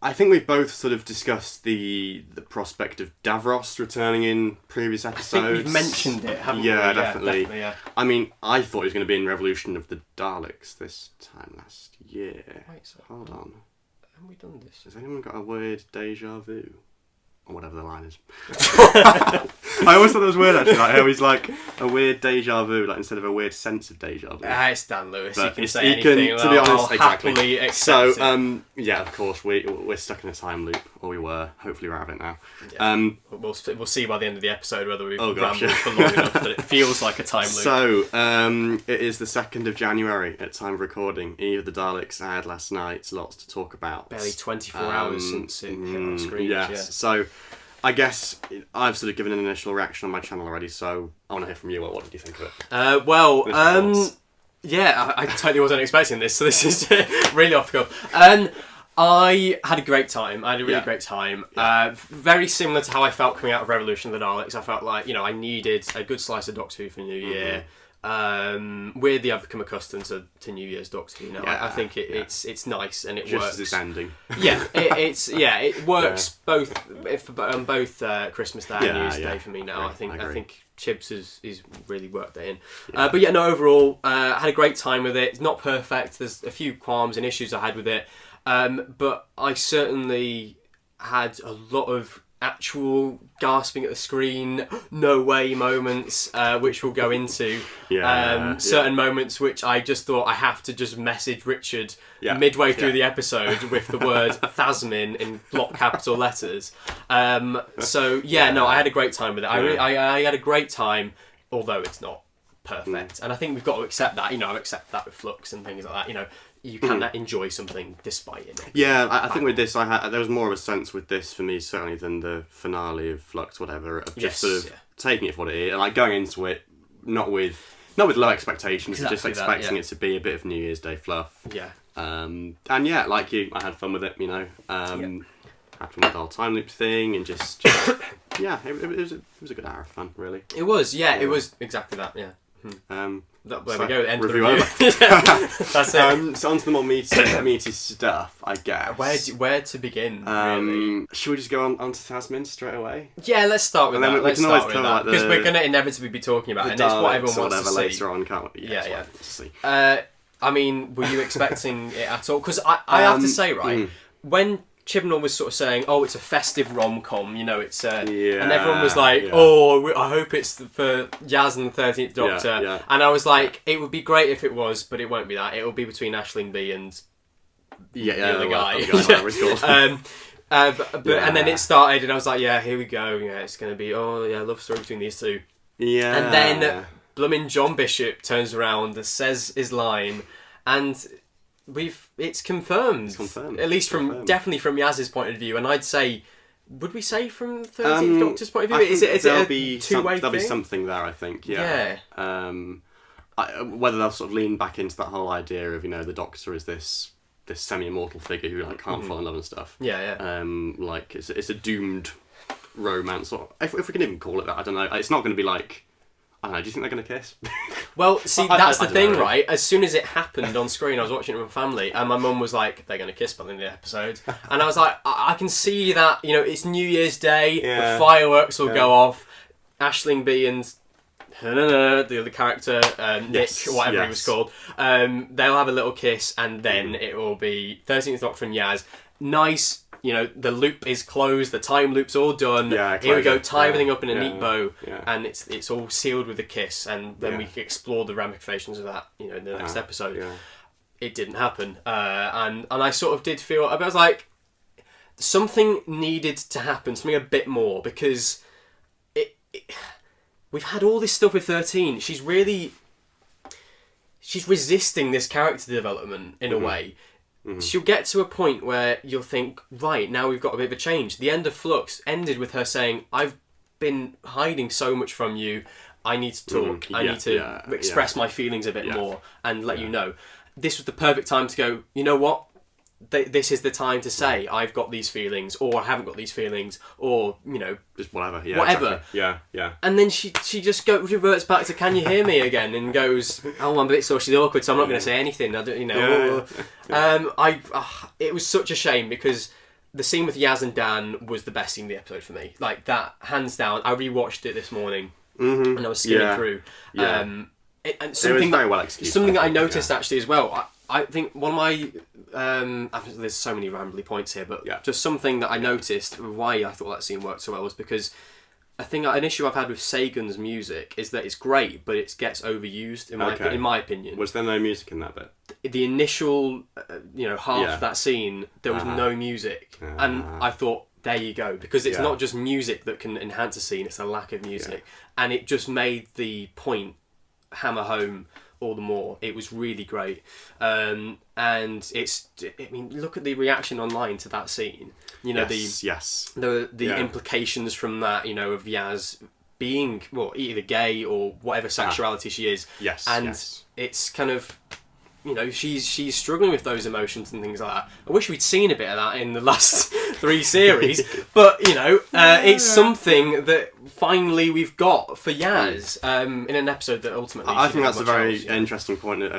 I think we've both sort of discussed the prospect of Davros returning in previous episodes. I think we've mentioned it, haven't we? Yeah, definitely. Yeah. I mean, I thought he was going to be in Revolution of the Daleks this time last year. Wait, so hold on. Haven't we done this? Has anyone got a weird deja vu? Or whatever the line is. I always thought that was weird, actually. Like how he's like a weird deja vu, like instead of a weird sense of deja vu. It's Dan Lewis. But you can say anything. To be honest, I'll exactly. happily accept So, yeah, of course, we're stuck in a time loop, or we were. Hopefully, we're out of it now. Yeah. We'll see by the end of the episode whether we've rambled yeah. for long enough that it feels like a time loop. So, it is the 2nd of January at time of recording. Eve of the Daleks aired last night. Lots to talk about. Barely 24 hours since it hit our screens. Yes. Yeah. So, I guess I've sort of given an initial reaction on my channel already, so I want to hear from you. What did you think of it? Yeah, I totally wasn't expecting this, so this is really off the cuff. I had a great time. I had a really great time. Yeah. Very similar to how I felt coming out of Revolution of the Daleks. I felt like, I needed a good slice of Doctor Who for New Year. Weirdly, I've become accustomed to New Year's Doctor Who now. I think it's nice and it just works. As it's ending. Yeah, it works both on both Christmas Day and New Year's Day for me now. I think Chibs is really worked that in. Yeah. But overall, I had a great time with it. It's not perfect. There's a few qualms and issues I had with it, but I certainly had a lot of actual gasping at the screen, no way moments, which we'll go into. Certain moments which I just thought I have to just message Richard midway through the episode with the word Thasmin in block capital letters. I had a great time with it. I had a great time, although it's not perfect. And I think we've got to accept that. I accept that with Flux and things like that. You can enjoy something despite it. Yeah, I think with this, there was more of a sense with this for me certainly than the finale of Flux, whatever, of just sort of taking it for what it is, and like going into it not with low expectations, just expecting it to be a bit of New Year's Day fluff. Yeah. And like you, I had fun with it. Had fun with the whole time loop thing, and just it was a good hour of fun, really. It was, it was exactly that. Yeah. There we go. End review of the review. That's it. So on to the more meaty stuff, I guess. Where to begin? Really? Should we just go on to Thasmin straight away? Yeah, let's start with that. We can always cover that because we're going to inevitably be talking about it. And it's what everyone wants to see. Later on, can't we? Yeah. I mean, were you expecting it at all? Because I have to say, right, when Chibnall was sort of saying, "Oh, it's a festive rom-com," it's and everyone was like, "Oh, I hope it's for Yaz and the 13th Doctor," and I was like, "It would be great if it was, but it won't be that. It will be between Aisling B and the other guy." And then it started, and I was like, "Yeah, here we go. Yeah, it's going to be love story between these two." Yeah, and then blooming John Bishop turns around, says his line, and it's confirmed. At least definitely from Yaz's point of view, and I'd say, would we say from 13th Doctor's point of view? Is it a two-way thing? There'll be something there, I think. Yeah. Whether they'll sort of lean back into that whole idea of the Doctor is this semi-immortal figure who can't fall in love and stuff. Like it's a doomed romance, or if we can even call it that. I don't know. It's not going to be like. I don't know, do you think they're going to kiss? Well, see, that's the thing, right? As soon as it happened on screen, I was watching it with my family, and my mum was like, they're going to kiss by the end of the episode. And I was like, I can see that, it's New Year's Day, the fireworks will go off, Aisling B and the other character, Nick, whatever he was called, they'll have a little kiss, and then it will be 13th Doctor and Yaz. Nice. The loop is closed, the time loop's all done. Here we go, tie everything up in a neat bow, and it's all sealed with a kiss, and then we explore the ramifications of that, in the next episode. Yeah. It didn't happen, and I sort of did feel, I was like, something needed to happen, something a bit more, because we've had all this stuff with 13. She's resisting this character development in a way. She'll get to a point where you'll think, right, now we've got a bit of a change. The end of Flux ended with her saying, I've been hiding so much from you, I need to talk, I need to express my feelings a bit more and let you know. This was the perfect time to go, you know what? This is the time to say, I've got these feelings, or I haven't got these feelings, or, just whatever. Yeah, whatever. Exactly. Yeah. And then she just reverts back to, can you hear me again? And goes, oh, I'm a bit socially awkward, so I'm not going to say anything. I don't, it was such a shame, because the scene with Yaz and Dan was the best scene of the episode for me. Like, that, hands down. I rewatched it this morning, and I was skimming through. Yeah. And it was something very well executed. Something that I noticed actually as well. I think one of my there's so many rambly points here, but just something that I noticed why I thought that scene worked so well was because I think an issue I've had with Sagan's music is that it's great, but it gets overused in my opinion. Was there no music in that bit? The initial half of that scene, there was no music, and I thought, there you go, because it's not just music that can enhance a scene, it's a lack of music, and it just made the point hammer home all the more. It was really great, and look at the reaction online to that scene. The implications from that, of Yaz being either gay or whatever sexuality she is. It's kind of, she's struggling with those emotions and things like that. I wish we'd seen a bit of that in the last 3 series, but it's something that finally we've got for Yaz in an episode that ultimately. I think that's a very interesting point.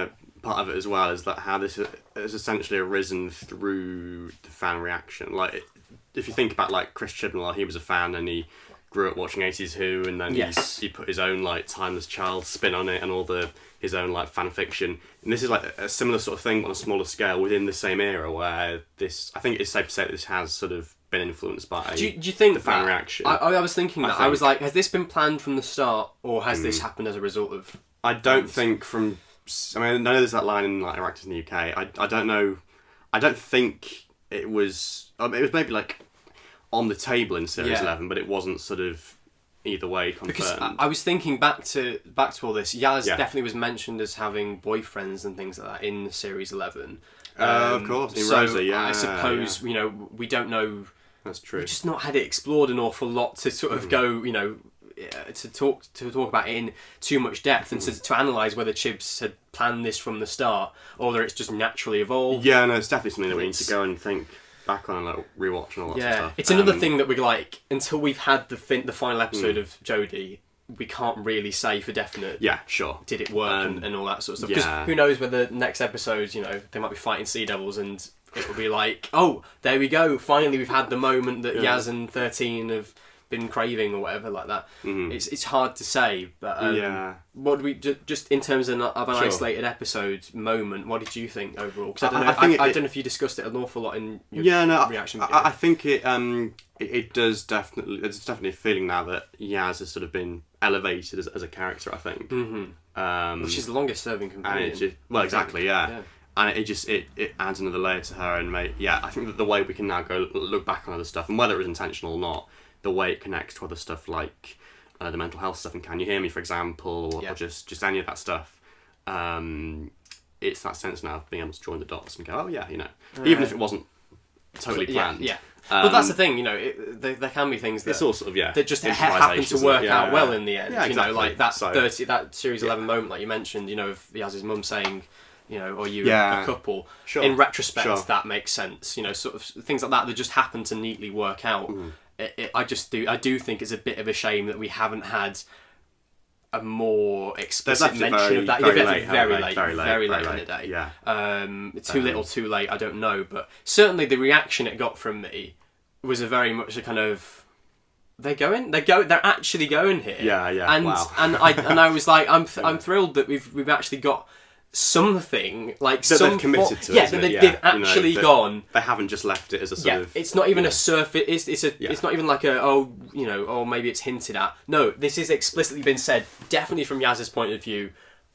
Part of it as well is that how this has essentially arisen through the fan reaction. Like, if you think about like Chris Chibnall, he was a fan and he grew up watching 80s Who, and then he put his own like timeless child spin on it and all his own like fan fiction. And this is like a similar sort of thing on a smaller scale within the same era, where this, I think it's safe to say that this has sort of been influenced by do you think the fan reaction. I was thinking that. I was like, has this been planned from the start, or has this happened as a result of I don't think from... I mean, I know there's that line in like Actors in the UK. I don't know. I don't think it was... it was maybe like on the table in Series 11, but it wasn't sort of either way confirmed. Because I was thinking back to all this. Yaz definitely was mentioned as having boyfriends and things like that in Series 11. Of course, in Rosa, I suppose we don't know. That's true. We've just not had it explored an awful lot to sort of go, to talk about it in too much depth and to analyse whether Chibs had planned this from the start or whether it's just naturally evolved. Yeah, no, it's definitely something that we need to go and think back on and like rewatch and all that sort of stuff. It's another thing that we like, until we've had the final episode of Jodie, we can't really say for definite. Yeah, sure. Did it work and all that sort of stuff? Because who knows whether next episode, they might be fighting Sea Devils and it will be like, oh, there we go. Finally, we've had the moment that Yaz and 13 have been craving or whatever like that. Mm-hmm. It's hard to say, but what do we just in terms of an isolated episode moment? What did you think overall? Because I don't know if you discussed it an awful lot in your reaction. I think it does definitely. There's definitely a feeling now that Yaz has sort of been elevated as a character. I think, she's the longest serving companion. Exactly, yeah. And it adds another layer to her, and I think that the way we can now go look back on other stuff, and whether it was intentional or not, the way it connects to other stuff like the mental health stuff and Can You Hear Me, for example, or just any of that stuff. It's that sense now of being able to join the dots and go, even if it wasn't totally planned. Yeah. But that's the thing, there can be things that it's all sort of that just happen to work out well in the end. Yeah, exactly. Like that that Series 11 moment, like you mentioned, of Yaz's mum saying, or you a couple. Sure. In retrospect, that makes sense. Sort of things like that just happen to neatly work out. Mm. I do think it's a bit of a shame that we haven't had a more explicit mention of that. Very late in the day. Yeah. Too little, too late. I don't know, but certainly the reaction it got from me was a very much a kind of they're actually going here. Yeah. And wow. and I was like, I'm thrilled that we've actually got something like that they've committed to. They've actually gone. They haven't just left it as a sort of. It's not even a surface. It's not even like maybe it's hinted at. No, this is explicitly been said. Definitely from Yaz's point of view,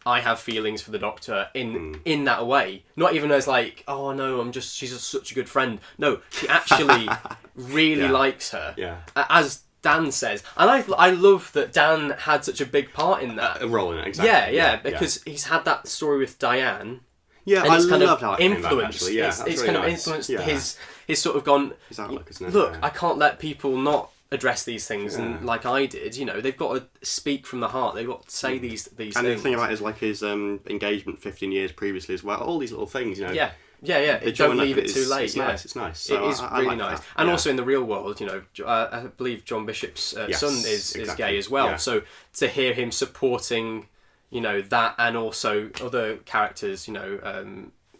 I have feelings for the Doctor in that way. Not even as like, oh no, she's such a good friend. No, she actually really likes her. Yeah. As Dan says, and I love that Dan had such a big part in that. A role in it, exactly. Yeah, because he's had that story with Diane. Yeah, and it's I kind loved of how it came back, influenced. actually. Yeah, it's really kind of nice. influenced his sort of gone. His outlook, isn't it? Look, I can't let people not address these things, and like I did, they've got to speak from the heart. They've got to say these things. And the thing about it is like his engagement 15 years previously as well. All these little things, Yeah. Don't leave it too late. It's nice. It's nice. So it is really like nice. That. And also in the real world, I believe John Bishop's son is gay as well. Yeah. So to hear him supporting, that and also other characters,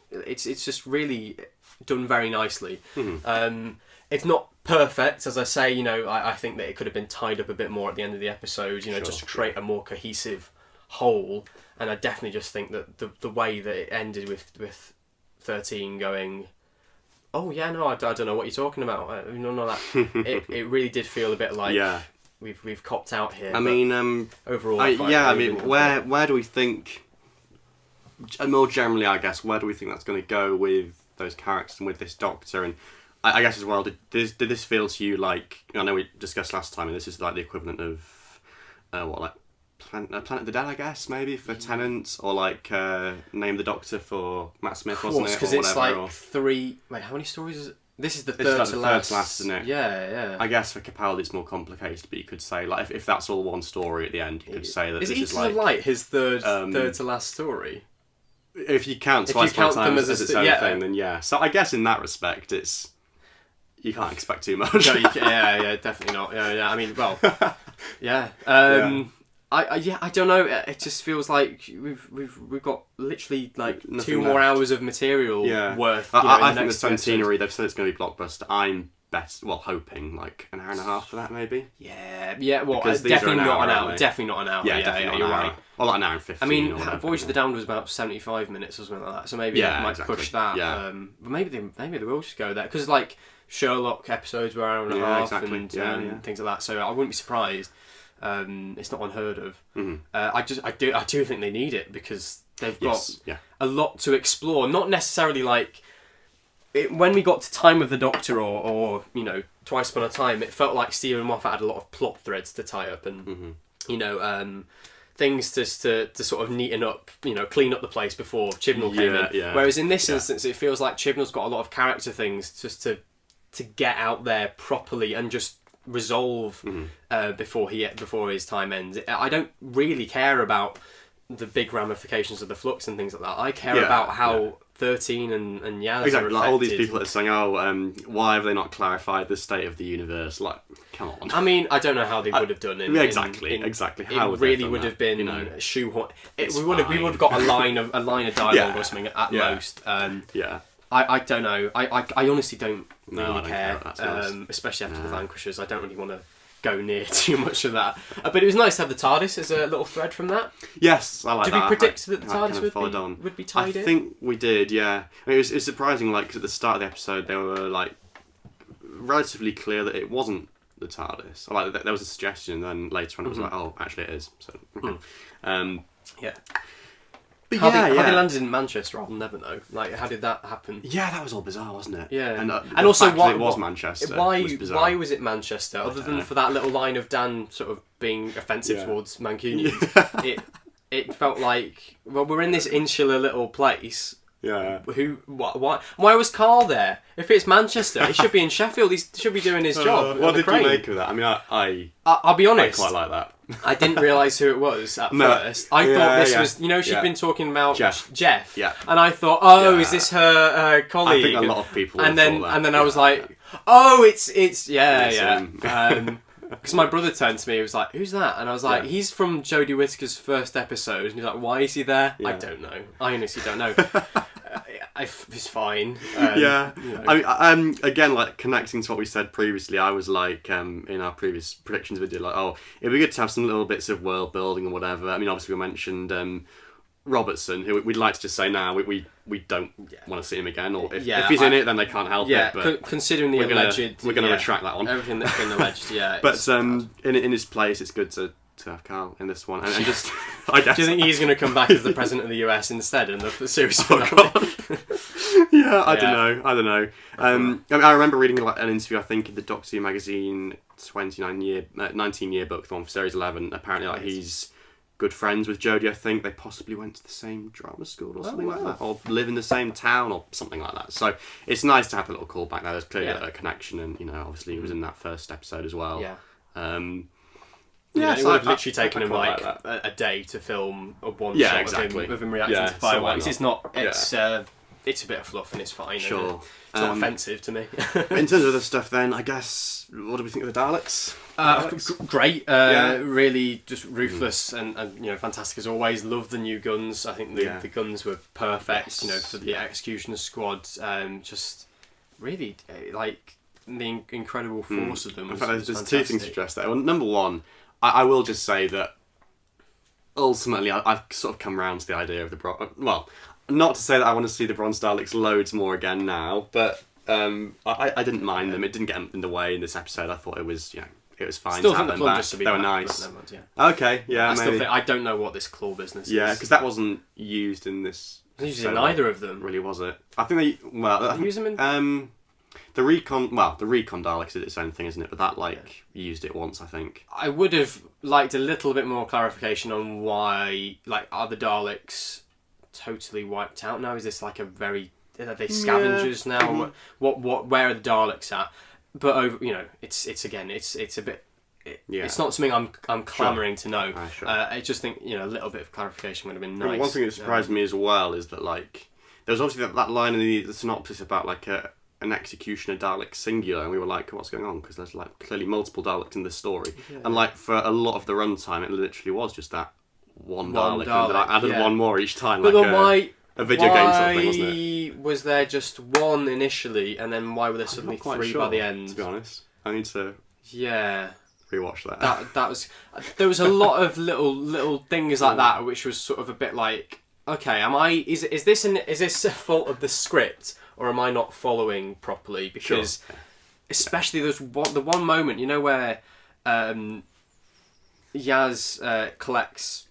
it's just really done very nicely. Mm-hmm. it's not perfect, as I say. You know, I think that it could have been tied up a bit more at the end of the episode. You know, just to create a more cohesive whole. And I definitely just think that the way that it ended with 13 going, oh yeah, no, I don't know what you're talking about. None of that. it really did feel a bit like we've copped out here. I mean, overall, where do we think? More generally, I guess, where do we think that's going to go with those characters and with this Doctor? And I guess as well, did this feel to you like, I know we discussed last time, and this is like the equivalent of Planet of the Dead, I guess, maybe, for Tennant, or like Name the Doctor for Matt Smith, wasn't it? Because it's like three... Wait, how many stories is it? This is the third to last. Third to last, isn't it? Yeah. I guess for Capaldi it's more complicated, but you could say, like, if that's all one story at the end, you could say that is this Eaters is like... of Light his third to last story? If you count Twice Upon a Time as its own thing, then yeah. So I guess in that respect, it's... You can't expect too much. Yeah, definitely not. Yeah. I mean, well, yeah. I don't know. It just feels like we've got literally like nothing 2 more hours of material worth. I think the centenary. They've said it's going to be blockbuster. I'm hoping like an hour and a half for that, maybe. Yeah. Well, definitely not an hour. Definitely not an hour. Yeah, you're right. Well, like an hour and 15. I mean, Voyage of the Damned was about 75 minutes or something like that. So maybe they might push that. Yeah. But maybe they will just go there because like Sherlock episodes were an hour and a half and things like that. So I wouldn't be surprised. It's not unheard of. Mm-hmm. I do think they need it because they've got a lot to explore. Not necessarily like when we got to Time of the Doctor or Twice Upon a Time, it felt like Stephen Moffat had a lot of plot threads to tie up and things just to sort of neaten up, clean up the place before Chibnall came in. Yeah. Whereas in this instance, it feels like Chibnall's got a lot of character things just to get out there properly and just resolve before his time ends. I don't really care about the big ramifications of the flux and things like that. I care about how 13 and Yaz exactly, are like all these people that are saying, why have they not clarified the state of the universe? Like, come on. I mean, I don't know how they would have done it. Exactly. How it really would have been shoehorned. We would have got a line of dialogue or something at most. I don't know. I honestly don't really care. Especially after the Vanquishers. I don't really want to go near too much of that. But it was nice to have the TARDIS as a little thread from that. Yes, I like that. Did we predict that the TARDIS would be tied in? I think we did, yeah. I mean, it was surprising, like, 'cause at the start of the episode they were, like, relatively clear that it wasn't the TARDIS. Like, there was a suggestion, and then later on it was like, oh, actually it is. So, yeah. But how they landed in Manchester, I'll never know. Like, how did that happen? Yeah, that was all bizarre, wasn't it? Yeah. And also, it was Manchester. Why was it Manchester? Other than for that little line of Dan sort of being offensive towards Mancunians, it felt like, well, we're in this insular little place. Yeah. Why was Carl there? If it's Manchester, he should be in Sheffield. He should be doing his job. What did you make of that? I mean, I'll be honest. I quite like that. I didn't realise who it was at first. I thought this was, she'd been talking about Jeff. Yeah. And I thought, is this her colleague? I think a lot of people. And then I was like, it's because my brother turned to me, he was like, who's that? And I was like, he's from Jodie Whittaker's first episode. And he's like, why is he there? I don't know. I honestly don't know. It's fine. Again, like, connecting to what we said previously, I was like, in our previous predictions we did, like, it'd be good to have some little bits of world building or whatever. I mean, obviously we mentioned Robertson, who we'd like to just say now we don't want to see him again, or if he's in it, then they can't help it. But considering the alleged, we're going to retract that one. Everything that's been alleged, But in his place, it's good to have Carl in this one, and just I guess. Do you think he's going to come back as the president of the US instead in the series finale? I don't know. I mean, I remember reading like an interview, I think, in the Doctor Who magazine 19 year book, the one for series 11. Apparently, like, he's good friends with Jodie. I think they possibly went to the same drama school or something like that, or live in the same town or something like that. So it's nice to have a little callback there. There's clearly a connection, and obviously he was in that first episode as well. It would have literally taken him like a day to film a one shot of him reacting to fireworks. It's not. It's a bit of fluff and it's fine. Sure. It's not offensive to me. In terms of other stuff, then I guess, what do we think of the Daleks? Great. Really just ruthless and fantastic as always. Love the new guns. I think the guns were perfect. For the Executioner squad. Just really like the incredible force of them. In fact, there's two things to address there. Well, number one, I will just say that ultimately I've sort of come around to the idea of the well, not to say that I want to see the Bronze Daleks loads more again now, but I didn't mind them. It didn't get in the way in this episode. I thought it was it was fine. Still to think have the them just to be they were back, nice. Okay, yeah, maybe. Still think, I don't know what this claw business is. Yeah, because that wasn't used in this. Used in neither of them. Really, was it? I think they use them in. The recon Daleks did its own thing, isn't it? But that used it once, I think. I would have liked a little bit more clarification on why, are the Daleks totally wiped out now? Is this a very are they scavengers now? Mm-hmm. Where are the Daleks at? But it's a bit. It's not something I'm clamouring to know. Sure. I just think a little bit of clarification would have been nice. One thing that surprised me as well is that there was obviously that line in the synopsis about an executioner Dalek singular, and we were like, what's going on? Because there's clearly multiple Daleks in this story, and for a lot of the runtime, it literally was just that one Dalek, and then I added one more each time. But then why? A video game sort of thing, wasn't it? Was there just one initially, and then why were there suddenly three by the end? To be honest, I need to rewatch that. That was there was a lot of little things like that, which was sort of a bit like, okay, is this a fault of the script, or am I not following properly? Because especially the one moment, where Yaz collects.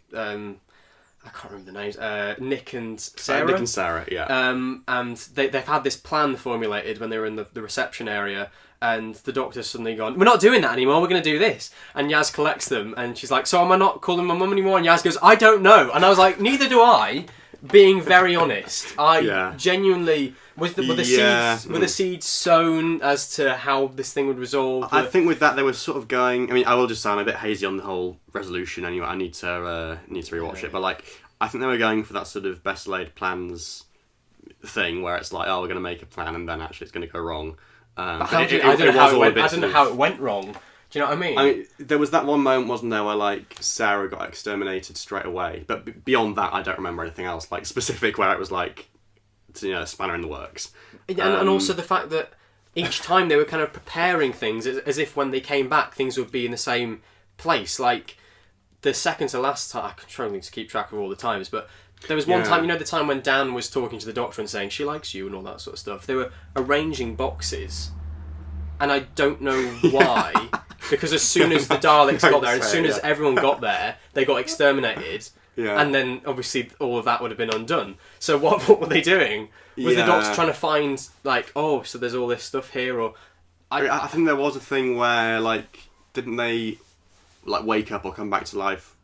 I can't remember the names. Nick and Sarah. Nick and Sarah, yeah. And they've had this plan formulated when they were in the reception area, and the Doctor's suddenly gone, we're not doing that anymore, we're going to do this. And Yaz collects them, and she's like, so am I not calling my mum anymore? And Yaz goes, I don't know. And I was like, neither do I, being very honest. I genuinely... Were the seeds sown as to how this thing would resolve? I think with that they were sort of going. I mean, I will just say I'm a bit hazy on the whole resolution. Anyway, I need to rewatch it. But I think they were going for that sort of best laid plans thing, where it's we're going to make a plan and then actually it's going to go wrong. I don't know how it went wrong. Do you know what I mean? I mean, there was that one moment, wasn't there, where Sarah got exterminated straight away. But beyond that, I don't remember anything else specific where it was spanner in the works. And also the fact that each time they were kind of preparing things as if when they came back things would be in the same place. The second to last time, I'm struggling to keep track of all the times, but there was one time, the time when Dan was talking to the Doctor and saying she likes you and all that sort of stuff. They were arranging boxes, and I don't know why, because as soon as the Daleks got there, as soon as everyone got there, they got exterminated. Yeah. And then obviously all of that would have been undone. So what were they doing? Was the Doctor trying to find so there's all this stuff here, or I think there was a thing where didn't they wake up or come back to life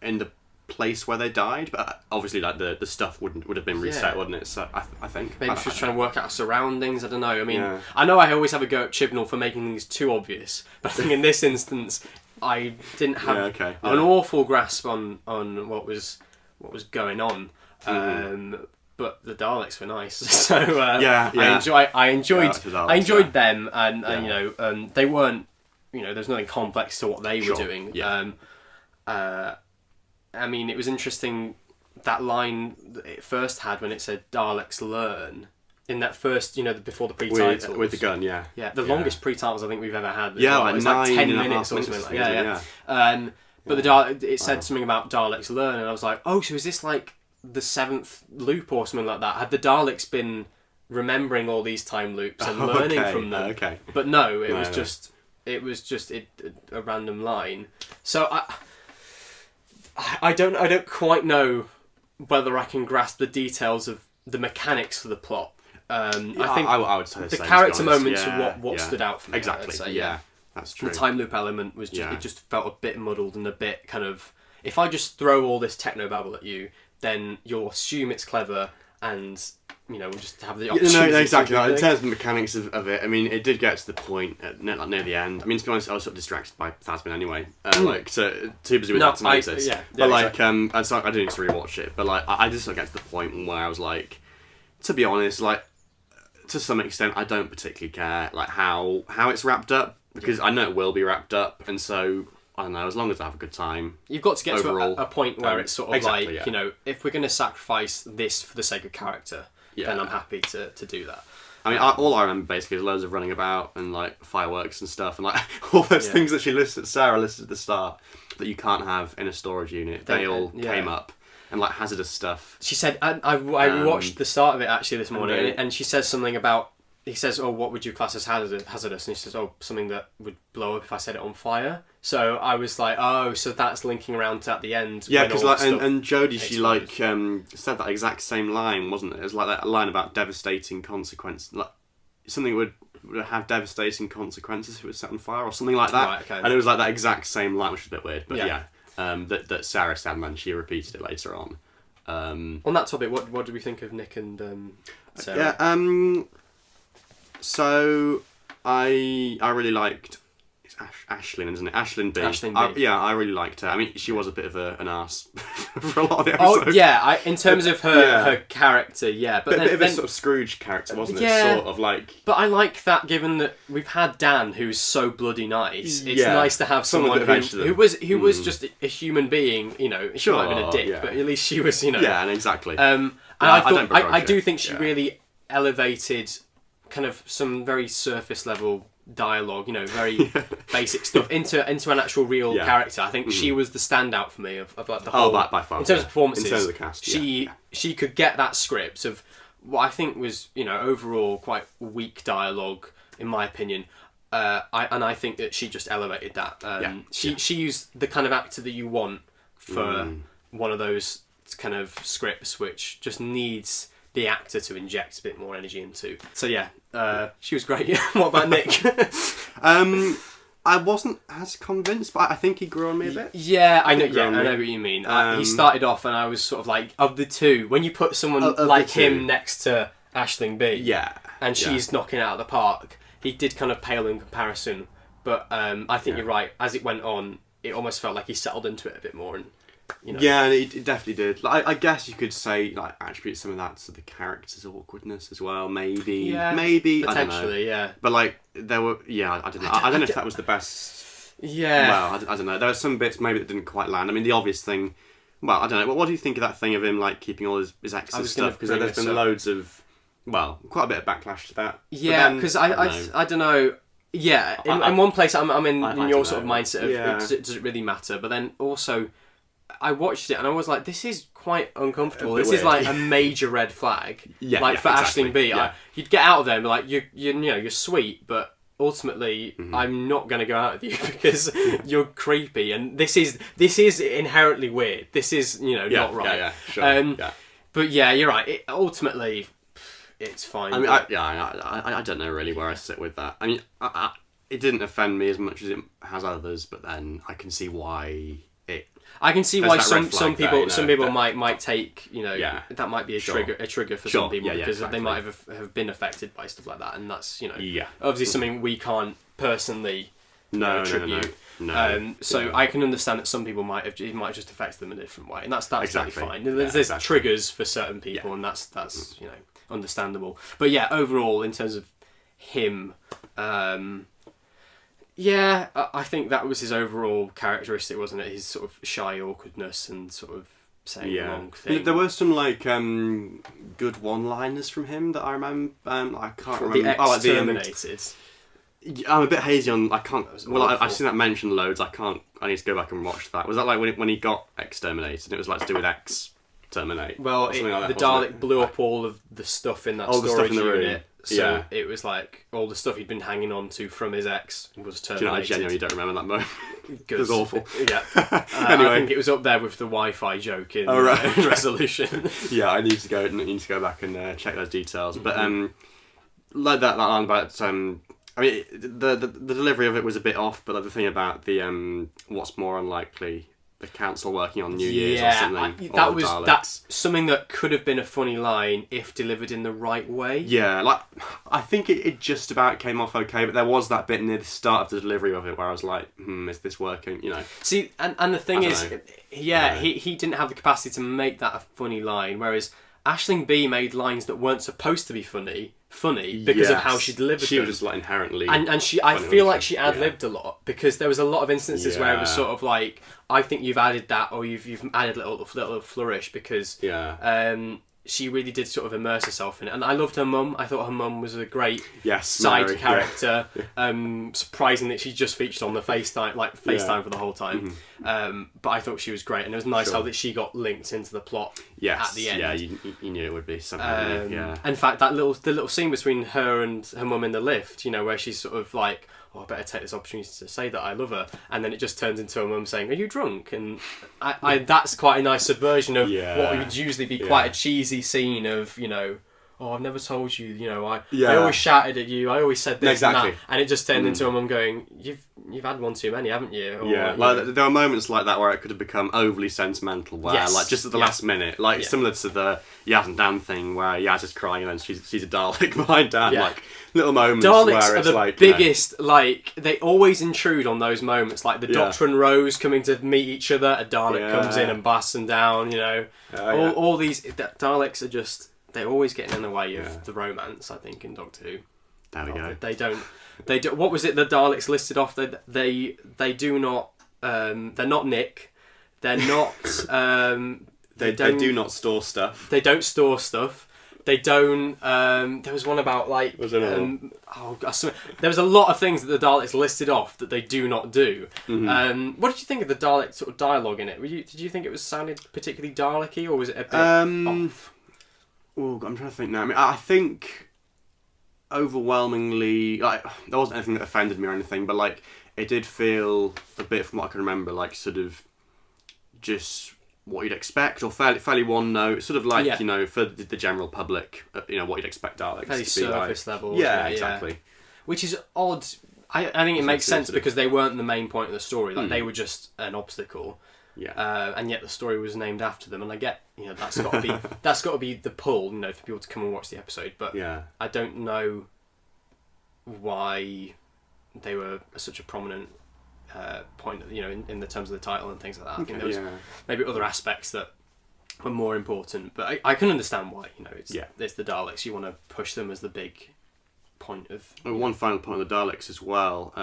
in the place where they died? But obviously the stuff would have been reset, wouldn't it? So I think maybe she was trying to work out surroundings. I don't know. I mean, I know I always have a go at Chibnall for making things too obvious, but I think in this instance I didn't have an awful grasp on what was going on. But the Daleks were nice, so I enjoyed them, and they weren't, there's nothing complex to what they were doing. I mean, it was interesting that line that it first had when it said Daleks learn. In that first, before the pre-titles. With the gun, Yeah, the longest pre-titles I think we've ever had. Yeah, it was 10 minutes or something like that. Yeah. But it said something about Daleks learn, and I was like, oh, so is this the 7th loop or something like that? Had the Daleks been remembering all these time loops and learning from them? Okay. But no, it was just a random line. So I don't quite know whether I can grasp the details of the mechanics for the plot. I think I would say the character moments are what stood out for me. Exactly. That's true. The time loop element was just it just felt a bit muddled and a bit kind of, if I just throw all this technobabble at you, then you'll assume it's clever and we'll just have the opportunity. No, exactly. In terms of the mechanics of it, I mean, it did get to the point near the end. I mean, to be honest, I was sort of distracted by Thasmin anyway. So too busy with that to notice. But exactly. So I didn't need to rewatch it. But I just sort of get to the point where I was to be honest, to some extent, I don't particularly care how it's wrapped up, because I know it will be wrapped up, and so I don't know. As long as I have a good time, you've got to get overall, to a point where it's sort of exactly, if we're going to sacrifice this for the sake of character, then I'm happy to do that. I mean, all I remember basically is loads of running about and like fireworks and stuff and like all those things that Sarah listed at the start that you can't have in a storage unit. They all came up. And like hazardous stuff. She said, I watched the start of it actually this morning, and she says something about, he says, oh, what would you class as hazardous? And he says, oh, something that would blow up if I set it on fire. So I was like, oh, so that's linking around to at the end. Yeah, because like, and Jodie, she like said that exact same line, wasn't it? It was like that line about devastating consequences, like something would have devastating consequences if it was set on fire or something like that. Right, okay. And it was like that exact same line, which is a bit weird, but yeah. That Sarah said, and then she repeated it later on. On that topic, what do we think of Nick and Sarah? Yeah, so I really liked... It's Aisling, isn't it? Aisling B. Aisling B. I really liked her. I mean, she was a bit of an arse for a lot of the episodes. Oh, yeah, in terms of her character, yeah. But a bit of a sort of Scrooge character, wasn't it? Sort of like... But I like that, given that we've had Dan, who's so bloody nice. It's nice to have someone who was just a human being, you know. She might have been a dick, but at least she was, you know... Yeah, and exactly. And I do think she really elevated kind of some very surface level dialogue, you know, very basic stuff into an actual real character. I think she was the standout for me of like the whole. By far. In terms of performances, in terms of the cast, she could get that script of what I think was, you know, overall quite weak dialogue in my opinion. I think that she just elevated that. She's the kind of actor that you want for one of those kind of scripts which just needs the actor to inject a bit more energy into. So she was great. What about Nick? I wasn't as convinced, but I think he grew on me a bit. Yeah, I know. Yeah, I know what you mean. He started off, and I was sort of like, of the two, when you put someone like him next to Aisling B, and she's knocking it out of the park, he did kind of pale in comparison. But I think you're right. As it went on, it almost felt like he settled into it a bit more, and. You know. Yeah, it definitely did. Like, I guess you could say, like, attribute some of that to the character's awkwardness as well. Maybe, potentially, I don't know. Yeah. But like, there were, I don't know. I don't know if that was the best. Yeah. Well, I don't know. There were some bits maybe that didn't quite land. I mean, the obvious thing. Well, I don't know. What do you think of that thing of him like keeping all his exes stuff? Because there's been loads of, quite a bit of backlash to that. Yeah, because I don't know. Yeah, in one place I'm in your sort of mindset of does it really matter? But then also. I watched it and I was like, this is quite uncomfortable. This is like a major red flag. For Aisling B. You'd get out of there and be like, you're sweet, but ultimately I'm not going to go out with you because you're creepy and this is inherently weird. This is, not right. Yeah, sure. But yeah, you're right. Ultimately, it's fine. I mean, I don't know really where I sit with that. I mean, it didn't offend me as much as it has others, but then I can see why I can see why some people might take that might be a trigger for some people because they might have been affected by stuff like that, and that's obviously something we can't personally attribute. No. So I can understand that some people might have just affected them in a different way, and that's exactly fine. There's triggers for certain people, and that's understandable. But yeah, overall in terms of him. Yeah, I think that was his overall characteristic, wasn't it? His sort of shy awkwardness and sort of saying the wrong thing. There were some good one-liners from him that I remember. I can't remember. The exterminated. I'm a bit hazy on. I can't. I've seen that mentioned loads. I need to go back and watch that. Was that like when he got exterminated? It was like to do with exterminate. Well, the Dalek blew up all of the stuff in that storage unit. So it was like all the stuff he'd been hanging on to from his ex was terminated. I genuinely don't remember that moment. It was awful. Yeah. Anyway. I think it was up there with the Wi-Fi joke in Resolution. Yeah, I need to go back and check those details. But like that line about I mean the delivery of it was a bit off, but like the thing about the what's more unlikely. The council working on New Year's or something. That's something that could have been a funny line if delivered in the right way. Yeah, like I think it just about came off okay, but there was that bit near the start of the delivery of it where I was like, is this working? See, and the thing is, he didn't have the capacity to make that a funny line, whereas Aisling B made lines that weren't supposed to be funny because of how she delivered them. She was just like inherently and I feel like she ad-libbed a lot because there was a lot of instances where it was sort of like, I think you've added that or you've added a little flourish because she really did sort of immerse herself in it. And I loved her mum. I thought her mum was a great yes, side Mary, character. Yeah. Surprising that she just featured on the FaceTime for the whole time. Mm-hmm. But I thought she was great, and it was nice how that she got linked into the plot at the end. Yeah, you knew it would be something. In fact, the little scene between her and her mum in the lift, you know, where she's sort of like, oh, I better take this opportunity to say that I love her, and then it just turns into her mum saying, "Are you drunk?" And I that's quite a nice subversion of what would usually be quite a cheesy scene of, you know, oh, I've never told you, you know, I always shouted at you, I always said this and that, and it just turned into her mum going, you've had one too many, haven't you? Or, there are moments like that where it could have become overly sentimental, where like just at the last minute, like similar to the Yaz and Dan thing, where Yaz is crying and then she's a Dalek behind Dan, like little moments Daleks where it's are the like biggest, like they always intrude on those moments, like the Doctor and Rose coming to meet each other, a Dalek comes in and blasts them down, you know, all these Daleks are just, they're always getting in the way of the romance, I think, in Doctor Who. There we go. They do. What was it? The Daleks listed off. They do not. They're not Nick. They're not. They do not store stuff. They don't store stuff. They don't. There was one about like. Was there I swear, there was a lot of things that the Daleks listed off that they do not do. Mm-hmm. What did you think of the Dalek sort of dialogue in it? Did you think it sounded particularly Dalek-y, or was it a bit off? Oh, I'm trying to think now. I mean, I think overwhelmingly, like, there wasn't anything that offended me or anything, but like, it did feel a bit, from what I can remember, like sort of just what you'd expect, or fairly one note, sort of like, you know, for the general public, you know, what you'd expect Daleks fairly to be surface level. Yeah, exactly. Which is odd. I think it makes sense because they weren't the main point of the story. Like they were just an obstacle. Yeah. And yet the story was named after them, and I get, you know, that's got to be the pull, you know, for people to come and watch the episode. But I don't know why they were such a prominent point, you know, in the terms of the title and things like that. I think there was maybe other aspects that were more important, but I can understand why. You know, it's the Daleks. You want to push them as the big point of. One final point on the Daleks as well.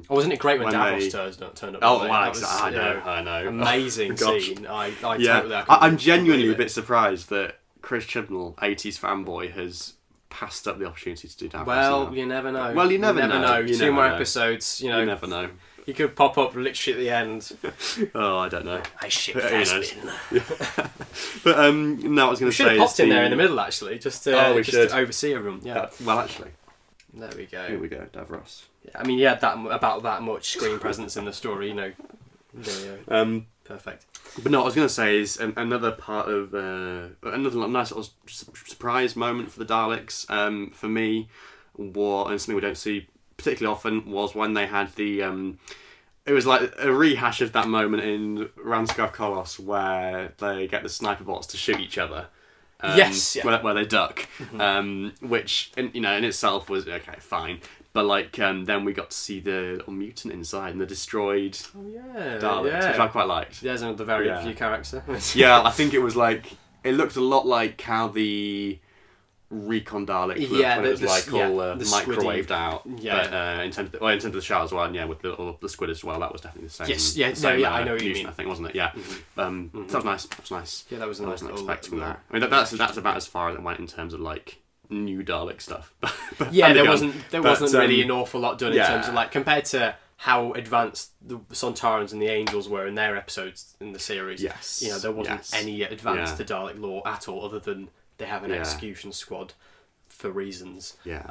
Wasn't it great when Davros turned up? Oh, I know. Amazing scene. I totally. I'm genuinely a bit surprised that Chris Chibnall, 80s fanboy, has passed up the opportunity to do Davros. Well, you never know. You never know. Two more episodes. You know, you never know. You could pop up literally at the end. Oh, I don't know. I ship fast bin. But no, I was going to say. We should have popped in there in the middle actually, just to oversee everyone. Yeah. Well, actually. There we go. Here we go, Davros. Yeah, I mean, he had about that much screen presence in the story, you know. There you go. Perfect. But no, what I was going to say is another part of another nice little surprise moment for the Daleks. For me, and something we don't see particularly often, was when they had the. It was like a rehash of that moment in Ranskov Kolos where they get the sniper bots to shoot each other. Where they duck, which in itself was okay, fine, but like then we got to see the little mutant inside and the destroyed Daleks, which I quite liked. There's another very few character. I think it was like it looked a lot like how the Recon Dalek looked when it was all microwaved out. But in terms of the shot as well, and with the squid as well, that was definitely the same. I know what you mean. I think, wasn't it? Yeah. That was nice. That was nice. Yeah, that was a nice. I wasn't expecting that. I mean, that's about as far as it went in terms of like new Dalek stuff. There wasn't really an awful lot done in terms of like compared to how advanced the Sontarans and the Angels were in their episodes in the series. Yes. You know, there wasn't any advance to Dalek lore at all, other than they have an execution squad for reasons. Yeah.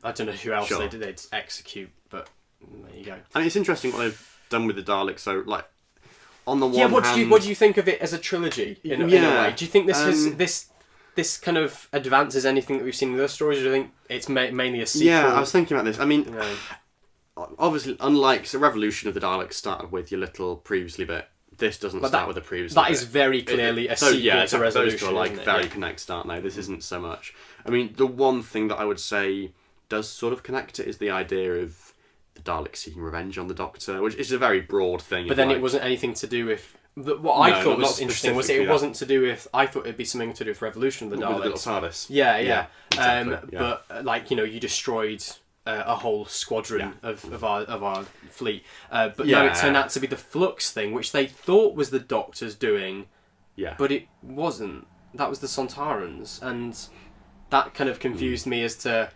I don't know who else they'd execute, but there you go. And it's interesting what they've done with the Daleks. So, like, on the one hand... what do you think of it as a trilogy, in a way? Do you think this kind of advances anything that we've seen in other stories, or do you think it's mainly a sequel? Yeah, I was thinking about this. I mean, obviously, unlike... So, Revolution of the Daleks started with your little previously bit. This doesn't start with a previous. That is very clearly a sequel to Resolution. Those two are very connected, aren't they? This isn't so much. I mean, the one thing that I would say does sort of connect it is the idea of the Daleks seeking revenge on the Doctor, which is a very broad thing. But then it wasn't anything to do with. What I thought was interesting was it wasn't to do with. I thought it'd be something to do with Revolution of the Daleks. With the little TARDIS. Yeah. Exactly, But like you destroyed a whole squadron of our fleet, but no, it turned out to be the Flux thing, which they thought was the Doctor's doing, but it wasn't. that was the Sontarans, and that kind of confused me as to.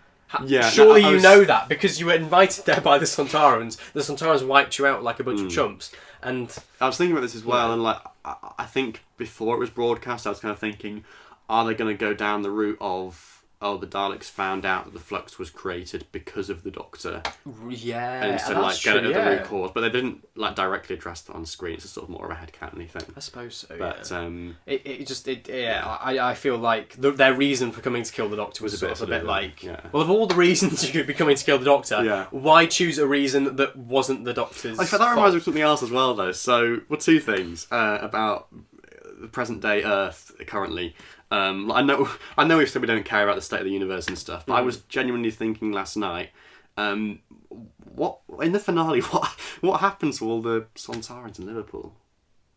Yeah, surely you know that because you were invited there by the Sontarans. The Sontarans wiped you out like a bunch of chumps. And I was thinking about this as well, and like I think before it was broadcast, I was kind of thinking, are they going to go down the route of the Daleks found out that the flux was created because of the Doctor? Yeah, and so like get at the root cause, but they didn't like directly address that on screen. It's sort of more of a headcanon thing. I suppose so. But I feel like their reason for coming to kill the Doctor was a bit like, well, of all the reasons you could be coming to kill the Doctor, why choose a reason that wasn't the Doctor's? That reminds me of something else as well, though. So, two things about the present day Earth currently. I know we've said we don't care about the state of the universe and stuff, but I was genuinely thinking last night, what in the finale, what happened to all the Sontarans in Liverpool?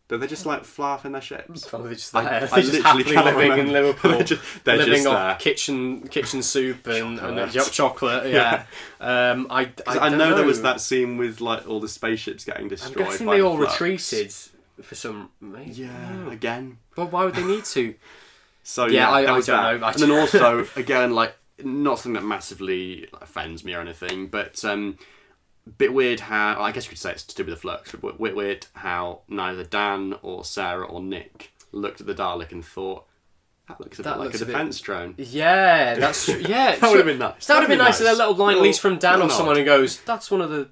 Do they just like fly off in their ships? They're just there. They're just happily living in Liverpool, they're living off kitchen soup and chocolate. Yeah. I know there was that scene with like all the spaceships getting destroyed. I'm guessing they all retreated for some reason. Yeah, again. Well, why would they need to? So I don't know. And then also, again, like, not something that massively offends me or anything, but bit weird how, I guess you could say it's to do with the flux, but weird how neither Dan or Sarah or Nick looked at the Dalek and thought, that looks a bit like a defence drone. Yeah, that's true. Yeah, that would have been nice. That would have been nice. A little line, at least from Dan or someone who goes, that's one of the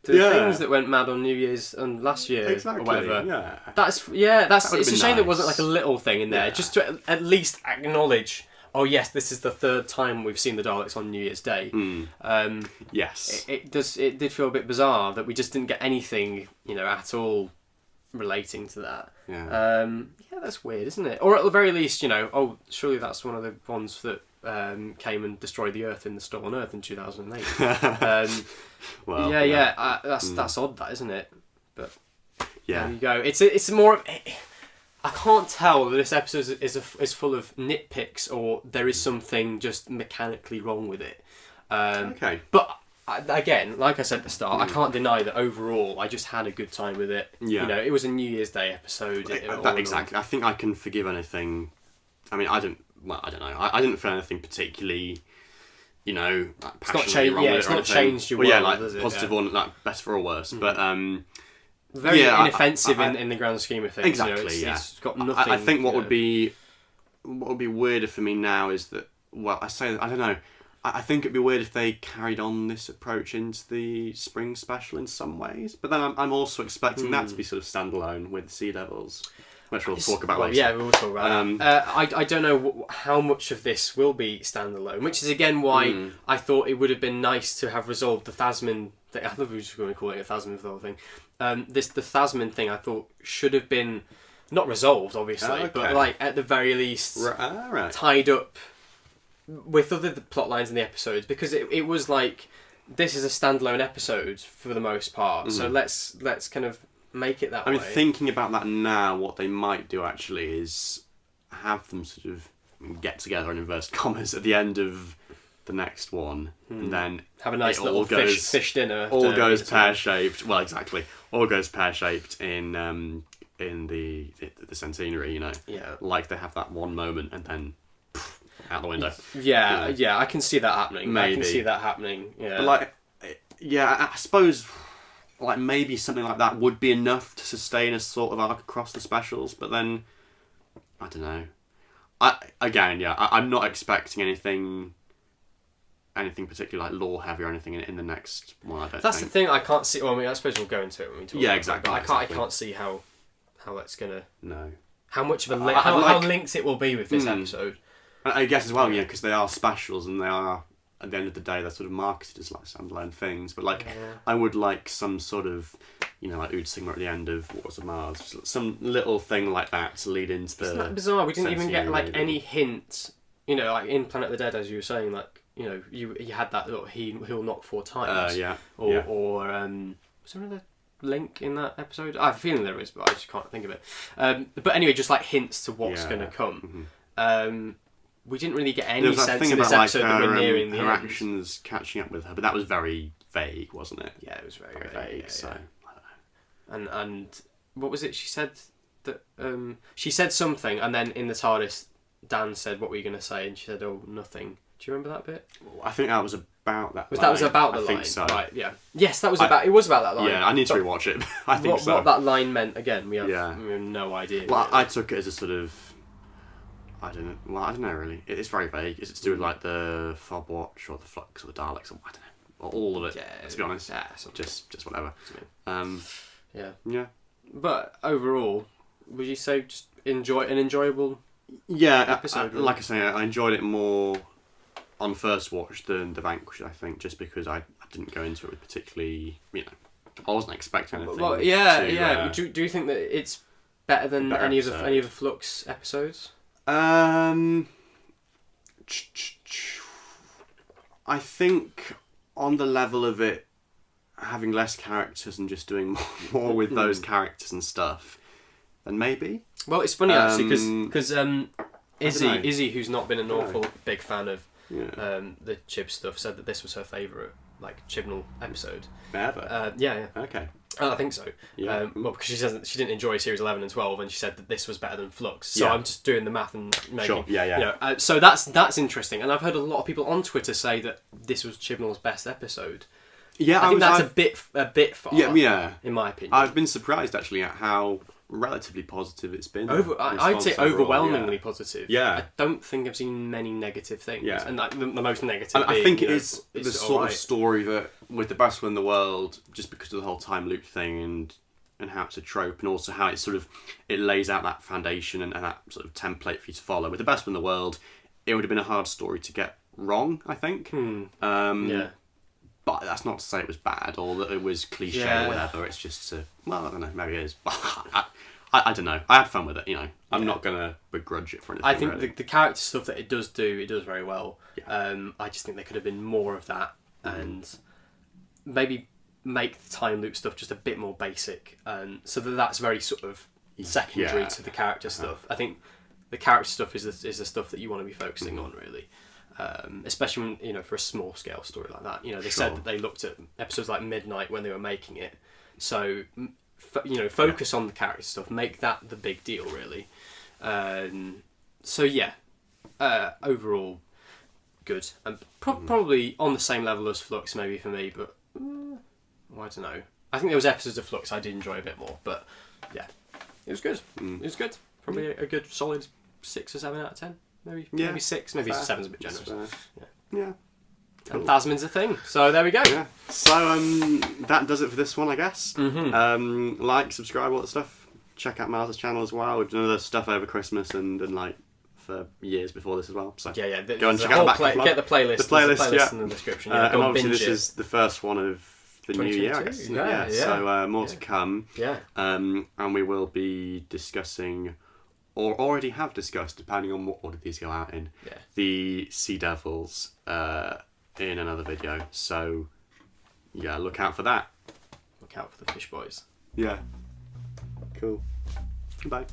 things that went mad on New Year's and last year or whatever. Yeah. It's a shame there wasn't like a little thing in there, just to at least acknowledge, oh yes, this is the third time we've seen the Daleks on New Year's Day. Yes. It did feel a bit bizarre that we just didn't get anything, at all relating to that. Yeah, that's weird, isn't it? Or at the very least, surely that's one of the ones that came and destroyed the Earth in the Storm on Earth in 2008. Well, that's odd, that, isn't it? But there you go. It's more. I can't tell that this episode is full of nitpicks or there is something just mechanically wrong with it. Okay, but. Again, like I said at the start, I can't deny that overall I just had a good time with it. Yeah. It was a New Year's Day episode. Exactly. I think I can forgive anything. I mean, I don't know. I didn't feel anything particularly, like, it's not changed. Yeah, it's not changed your world, like does it? positive or like best for or worse. But very inoffensive in the grand scheme of things. Exactly. It's got nothing. I think what would be weirder for me now is that. Well, I don't know. I think it'd be weird if they carried on this approach into the spring special in some ways, but then I'm also expecting that to be sort of standalone with Sea Devils, which we'll talk about later. Yeah, we'll talk about that. I don't know how much of this will be standalone, which is again why I thought it would have been nice to have resolved the Thasmin thing. I love we were just going to call it a Thasmin for the whole thing. The Thasmin thing I thought should have been not resolved, obviously, but like at the very least tied up with other plot lines in the episodes, because it was like, this is a standalone episode for the most part, so let's kind of make it that way. I mean, thinking about that now, what they might do actually is have them sort of get together in inverted commas at the end of the next one, and then have a nice little fish dinner. All goes pear-shaped. Well, exactly. All goes pear-shaped in the centenary, like they have that one moment and then out the window. Yeah, I can see that happening. Maybe. I can see that happening. Yeah. But I suppose like maybe something like that would be enough to sustain a sort of arc across the specials, but then I don't know. I'm not expecting anything particularly like lore heavy or anything in the next one. That's the thing. I can't see. Well, I mean, I suppose we'll go into it when we talk. Yeah, exactly. But I can't see how that's gonna. No. How much of a how linked it will be with this episode. I guess as well, because they are specials and they are, at the end of the day, they're sort of marketed as like standalone things. But like, I would like some sort of, like Ood Sigma at the end of Wars of Mars, just some little thing like that to lead into the. Isn't that bizarre? We didn't even get like any hint. Like in Planet of the Dead, as you were saying, like you had that little he'll knock 4 times. Or was there another link in that episode? I have a feeling there is, but I just can't think of it. But anyway, just like hints to what's going to come. We didn't really get any sense in this episode that we're nearing the end. Her actions catching up with her, but that was very vague, wasn't it? Yeah, it was very vague. Yeah, so I don't know. And what was it she said? That she said something, and then in the TARDIS Dan said, "What were you going to say?" And she said, "Oh, nothing." Do you remember that bit? I think that was about that. That was about the line. I think so. Right? Yeah. Yes, that was about. It was about that line. Yeah, I need to rewatch it. I think so. What that line meant again, we have no idea. Well, really. I took it as a sort of. I don't know. Well, I don't know really. It's very vague. Is it to do with like the fob watch or the flux or the Daleks? Or, I don't know. Or all of it. Yeah. To be honest. Yeah. Just whatever. Yeah. Yeah. But overall, would you say just an enjoyable? Yeah. Episode. Like I say, I enjoyed it more on first watch than The Vanquish. I think just because I didn't go into it with particularly, I wasn't expecting anything. Well, yeah. Do you think that it's better than any of the Flux episodes? I think on the level of it having less characters and just doing more with those characters and stuff, then maybe. Well, it's funny actually because Izzy, who's not been an awful big fan of the Chib stuff, said that this was her favourite Chibnall episode. Ever? Yeah. Okay. I think so. Yeah. Well, because she didn't enjoy series 11 and 12, and she said that this was better than Flux. So I'm just doing the math and making. Sure. Yeah. So that's interesting, and I've heard a lot of people on Twitter say that this was Chibnall's best episode. Yeah, I think that's a bit far. Yeah. In my opinion, I've been surprised actually at how relatively positive it's been. I'd say overwhelmingly positive. Yeah. I don't think I've seen many negative things. Yeah. And the most negative. I think it is the sort of story that, with the best one in the world, just because of the whole time loop thing and how it's a trope, and also how it sort of it lays out that foundation and that sort of template for you to follow. With the best one in the world, it would have been a hard story to get wrong, I think. Yeah. But that's not to say it was bad or that it was cliche or whatever. It's just, I don't know, maybe it is. I don't know. I had fun with it, I'm not going to begrudge it for anything. I think really. the character stuff that it does very well. Yeah. I just think there could have been more of that and maybe make the time loop stuff just a bit more basic. So that's very sort of secondary to the character stuff. I think the character stuff is the stuff that you want to be focusing on, really. Especially when, for a small scale story like that. They said that they looked at episodes like Midnight when they were making it. So, focus on the character stuff. Make that the big deal, really. Overall, good. And probably on the same level as Flux, maybe for me. But I don't know. I think there was episodes of Flux I did enjoy a bit more. But yeah, it was good. It was good. Probably a good solid 6 or 7 out of 10. Maybe 6, maybe 7's a bit generous. Yeah. Cool. And Tasman's a thing, so there we go. Yeah. So that does it for this one, I guess. Like, subscribe, all that stuff. Check out Miles's channel as well. We've done other stuff over Christmas and for years before this as well. So go and check out the back catalogue. Get the playlist. The playlist in the description. And obviously this is the first one of the new year, I guess. Yeah. So more to come. Yeah. And we will be discussing, or already have discussed, depending on what order these go out in, the Sea Devils in another video. So, look out for that. Look out for the fish boys. Yeah. Cool. Bye.